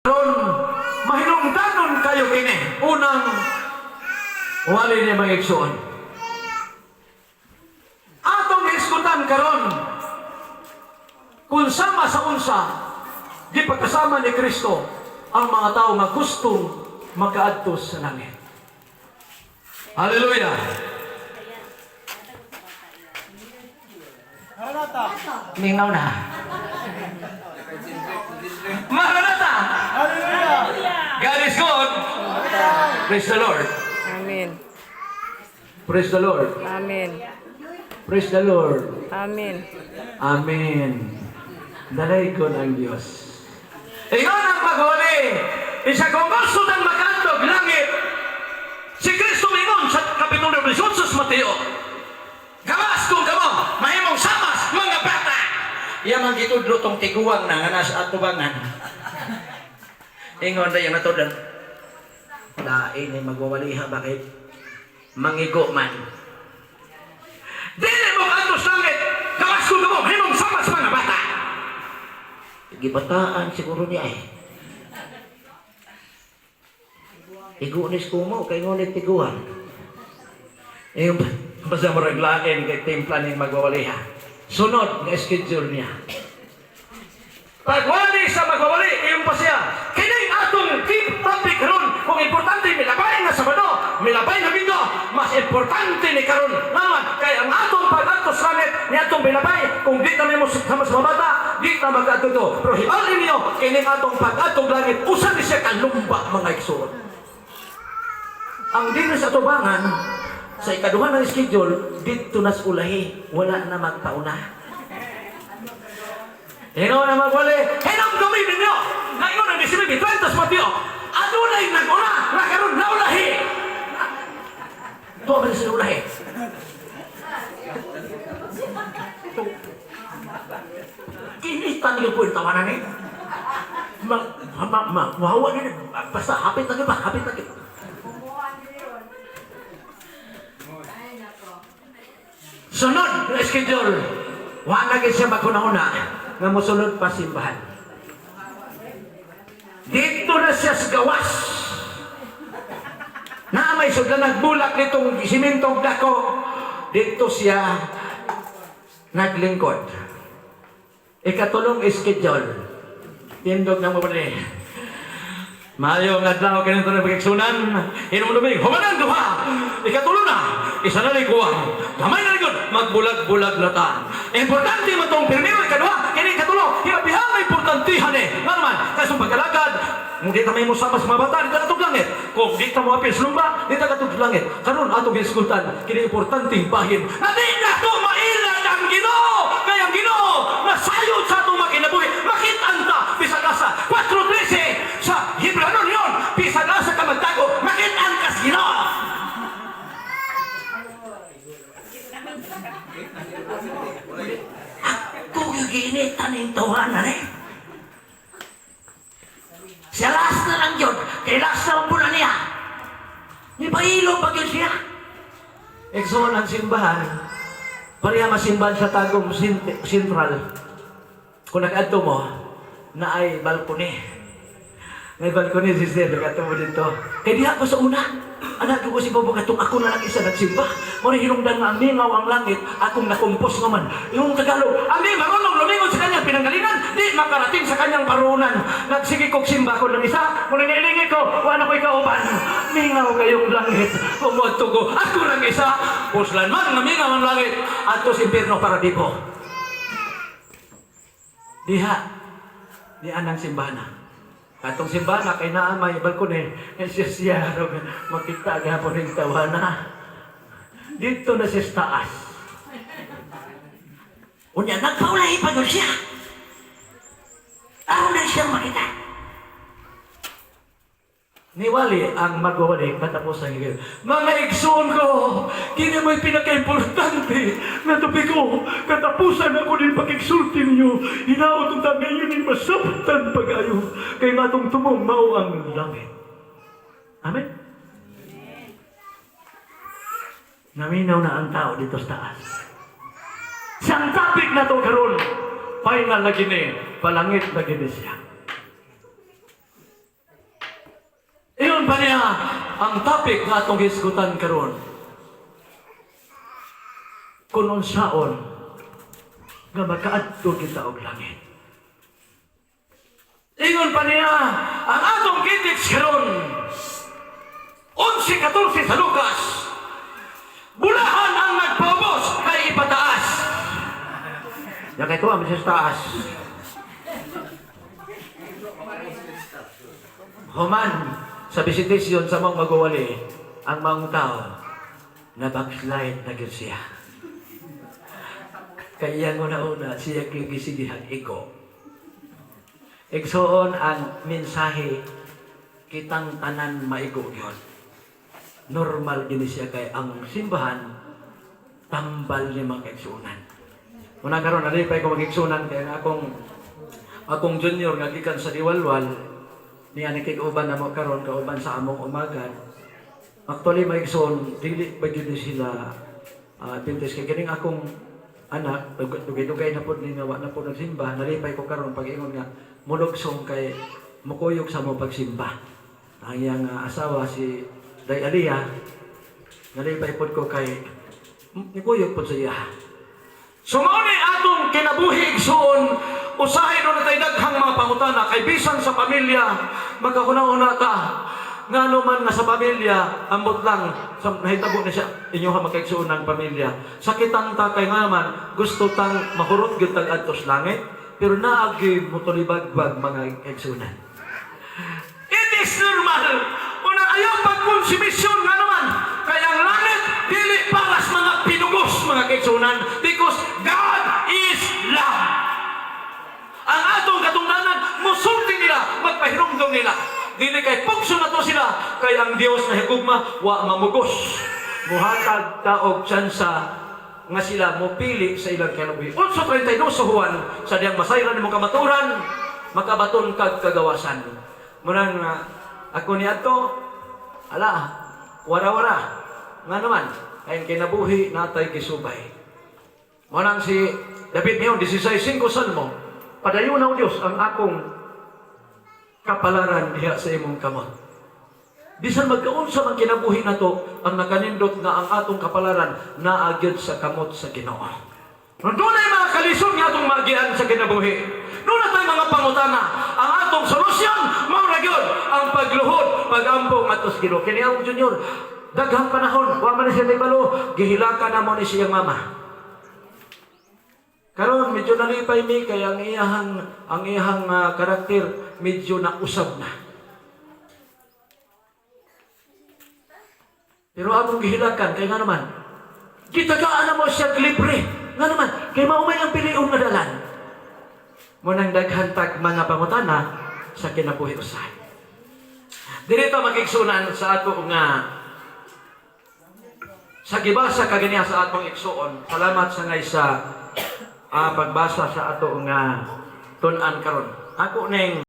Karon mahinungdanon kayo kini. Unang wali niya mga igsoon. Atong iskutan karon kung sama sa unsa di pagkasama ni Kristo ang mga tao nga gustong makaadto sa langit. Hallelujah. Mingaw na. Maranatha. God is good. Praise the Lord. Amen. Praise the Lord. Amen. Praise the Lord. Amen. Amen. Dalay ko ng Diyos. Ingon ang pag-uli. Isa kong gusto ng makantog langit. Si Kristo mingon sa Kapitulo 18 sa Mateo. Gawas kung kamo, mahimong samas, mga bata. Iya man gitudlo tong tiguang na nga nasa atubangan. Ingon na yung natudan. Lain ay magwawaliha, bakit? Mangigo man. Dili mo kantos langit. Gawas kung kamo, mahimong samas, mga bata. Gibataan siguro niya eh. Igunis ko mo, kay ngunit tiguan. Yung basta maraglain kay timpla ning magwawaliha. Sunod nga schedule niya. Pagwali sa magwawali, yung pa siya. Kini atong keep topic karon. Kung importante milabay na Sabado, milabay na Linggo, mas importante ni karon. Naman kay ang atong pag-atos langit ni atong milabay, kung di kami mo sa mas mabata, di na magkatuto. Pero hibalin niyo, kini atong pag-atong langit, usan ni siya kalumba mga igsoon. Ang dinis sa tubangan, sa ikaduhan ng schedule, dito nas ulahi, wala na magpauna. Hinaw na magwali, hinang gawin ninyo! Ngayon ang 19, 20 sa Mateo, adunay nag-una, nakaroon na ulahi! Ito ba sa ulahi? Kinitan niyo po yung tawanan eh. Mahawa niyo, basta hapit na kita, hapit na kita. Sunod na schedule. Wa na gid siya magkunahuna nga mosunod pa simbahan. Dito na siya sa gawas. Na may sudlan nagbulak nitong simintong dako. Dito siya naglingkod. Ikatulong schedule. Tindog na mo pala. Mayo nga adlaw kanito na pagigsunan. Hinumdumig, humanan duha. Ikatulo na. Isa na likuan. Gamay na likod. Magbulag-bulag na ta. Importante mo itong pirmiro, ikaduha. Kini ikatulo. Himabihan na importantihan eh. Nga naman, kasong pagkalagad. Kung di tamay mo sama sa mga bata, di ta katog langit. Kung di ta mo apis lumba, di ta katog langit. Karon atong iskultan, kini importanteng bahin. Na di na to mailad ang Ginoo. Kaya ang Ginoo, nasayod sa itong makinabuhi. Makitanta, bisag asa. 4:13 sa Hebranon yun. Bisag asa ka magtago, makitan kas Ginoo. Ako giginitan yung tawanan eh. Siya last na lang yun. Kaya last na lang po na niya. May pailo pa yun siya. Exon ang simbahan. Pareha masimbahan sa Tagum Central. Kung nag-adto mo, na ay balkone. May balkone si Sir, nag-adto mo dito. Kaya di ako sa una. Anak ko si Bobo katong ako na lang isa nagsimba. Muna hinungdan nga ang mingaw ang langit, akong nakumpos naman. Yung Tagalog, ang marunong lumingon sa kanyang pinanggalingan, di makarating sa kanyang parunan. Nagsige kong simba ko ng isa, muna nilingi ko, wala ko ikauban. Mingaw kayong langit, umuadto ko, ako lang isa. Puslan man na mingaw ang langit, ato si Impierno para di ko. Diha, di anang simbahan. Atong simbana kay naamay balkone, siya makita gapon ning tawana. Dito na siya sa taas. Unya nagpaulay pa siya. Ano na siyang makita? Niwali ang magwawali katapos ang higil. Mga igsoon ko, kini mo'y pinaka-importante na tabi ko, katapusan ako din pag-igsulti ninyo. Hinaot ang tabi yun yung masabtan pag-ayo, kay matong tumaw ang langit. Amen? Naminaw na ang tao dito sa taas. Siyang topic na to karon, final na gini, palangit na gini siya. pa niya ang topic nga atong hisgutan karon. Kung unsaon nga makaadto kita og langit. Ingon pa niya ang atong gitik karon 11:14 sa Lucas. Bulahan ang nagpaubos kay ipataas. Ya kay tuwa sa taas. Human sa visitation sa mga magawali ang mga tao na backslide na gyud siya. Kaya una siya gigisigihan iko. Igsoon ang mensahe kitang tanan maigo gyud. Normal gini siya kay ang simbahan tambal ni mga kaigsunan. Una karon nalipay ko magigsunan kay akong junior nga gikan sa Diwalwal niya nakig-uban na mo karon kauban sa among umagan. Actually maigsoon dili ba gyud sila pintes kay kining akong anak dugay-dugay na pud ni nga na pud nagsimba nalipay ko karon pag-ingon nga mulugsong kay mukuyog sa mo pagsimba. Ang iyang asawa si Day Aliyah nalipay pud ko kay nikuyog pud sa iya. So mao ni atong kinabuhi igsoon usahay no natay daghang mga pangutana kay bisan sa pamilya magkahuna-una ta ngano man nga sa pamilya ambot lang sa nahitabo na siya inyo ha makaigsuon ng pamilya sakitan ta kay nga man gusto tang mahurot gyud tag adtos langit pero naagi mo tulibagbag mga igsuonan. It is normal una ayaw pagkonsumisyon nga naman kay ang langit dili para sa mga pinugos mga kaigsuonan because God is love. Ang atong katungdanan musulti nila magpahirumdom nila dili kay pugso na to sila kay ang Dios na higugma wa mamugos muhatag ta og tsansa nga sila mopili sa ilang kinabuhi. Also 32 sa Juan sa diyang masayran nimo kamaturan makabaton kag kagawasan. Munang ako niadto ala wara-wara nga naman ay kinabuhi natay kisubay. Munang si David niyon 16:5 Salmo padayon na Dios ang akong kapalaran diha sa imong kamot. Bisan magkaunsa man kinabuhi nato ang nakanindot nga ang atong kapalaran naagyod sa kamot sa Ginoo. Dunay mga kalisod nga atong magian sa kinabuhi. Dunay tay mga pangutana. Ang atong solusyon mao ra gyud ang pagluhod, pag-ampong atos Ginoo. Kini ang junior daghang panahon wa man siya naibalo gihilaka na mo ni siyang mama. Karon medyo nalipay mi kay ang iyang karakter medyo nausab na. Pero among gihilakan kay nga naman gitagaan na mo siya libre. Nga naman kay maumay ang piliong nga dalan. Munang daghan tag mga pangutana sa kinabuhi usahay. Dili ta makigsunan sa ato nga sa gibasa kaganiya sa atong igsuon. Salamat sa ngay sa pagbasa sa ato nga tun-an karon. Ako ning